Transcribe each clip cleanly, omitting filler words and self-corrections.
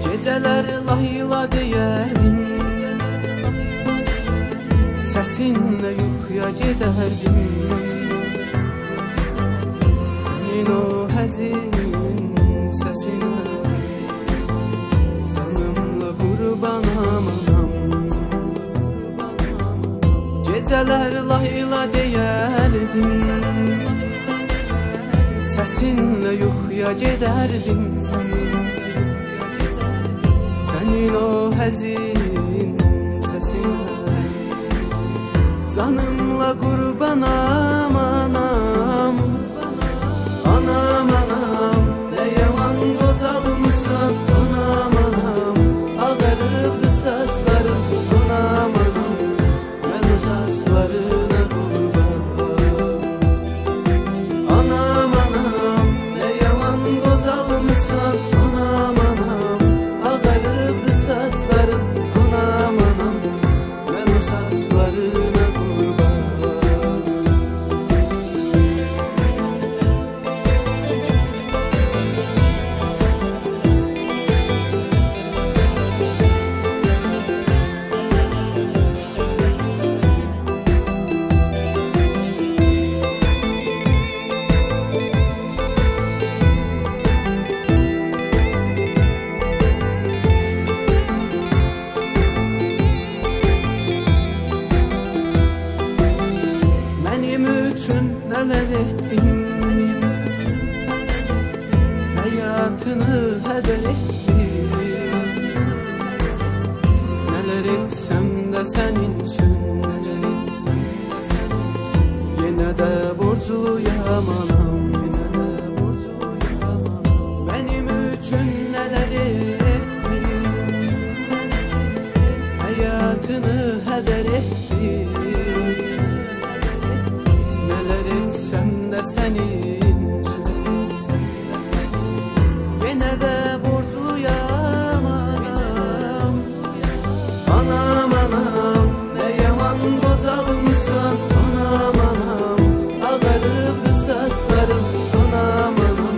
Geceler layla deyərdim, səsinlə yuxuya gedərdim. Sənin o həzin səsinə canımla qurbanam anam. Geceler layla deyərdim, səsinlə yuxuya gedərdim. Senin o həzin səsinə canımla qurbanam anam. Anam anam, nə yaman qocalmışsan. Anam anam, ağarıbdı saçlarım. Anam anam, mən o saçlarına qurban. Anam anam, nə yaman qocalmışsan. Anam anam, ağarıbdı saçlarım. Anam anam, mən o saçlarına qurban. Mənim üçün nələr etdin, mənim üçün həyatını hədər etdin. Nələr etsəm də sənin üçün, nələr etsəm də sənin üçün. Yenə də borcluyam anam, yenə də borcluyam anam. Mənim üçün nələr etdin, həyatını hədər etdin. Sen de senin için, yine de borçluyam anam. Anam anam, ne yaman qocalmışsan. Anam anam, ağarıbdı saçlarım. Anam anam,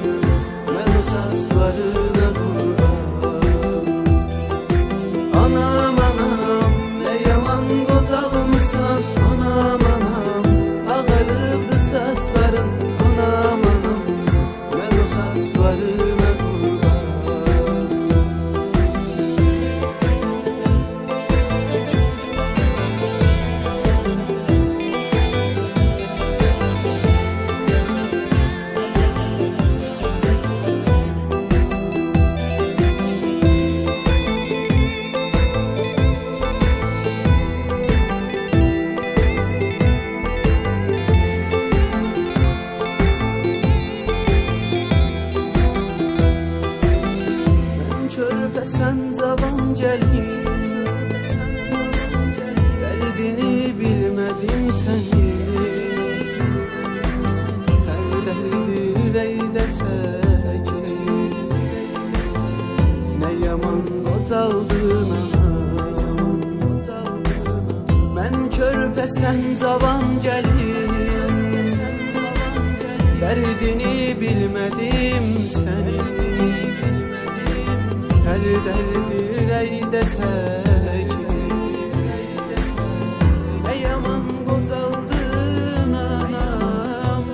mən o saçlarına qurban. Anam anam, ne yaman qocalmışsan. Anam anam, ağarıbdı saçlarım. Anam anam, mən o saçlarına qurban. Körpə sən cavan gəlin, dərdini bilmədim sənin. Hər dərdi ürəkdə çəkir, nə yaman qocaldın anam. Mən körpə sən cavan gəlin, dərdini bilmədim sənin. Her derdi ürəkdə çəkir, nə yaman qocaldın anam.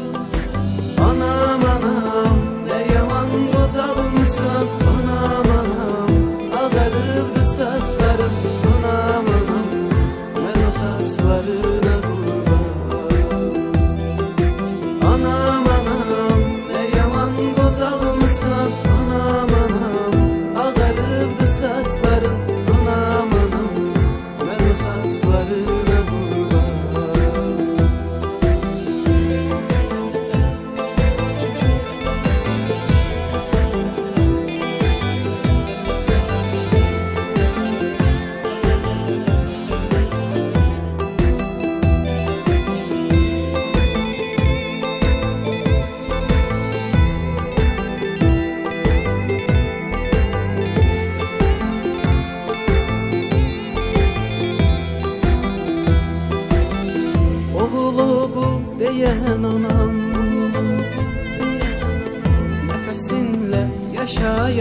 Anam anam, nə yaman qocalmışsan. Anam anam, ağarıbdı saçlarım. Anam anam,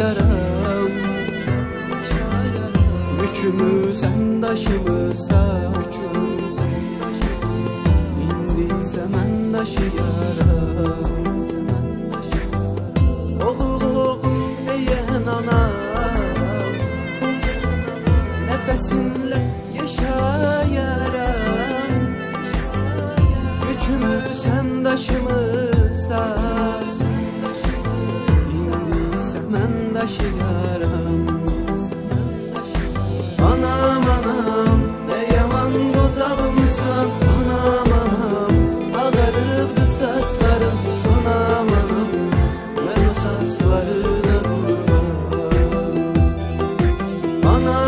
yaram. Yükümü sen daşımısan, İndiyse mən daşıyaram. Oğul oğul deyən ana, nəfəsinlə yaşayaram. Yükümü sen daşımısan, İndiyse mən daşıyaram. Anam anam ne yaman qocalımsan, anam anam ağarıbdı saçlarım, anam anam mən o saçlarına qurban. Anam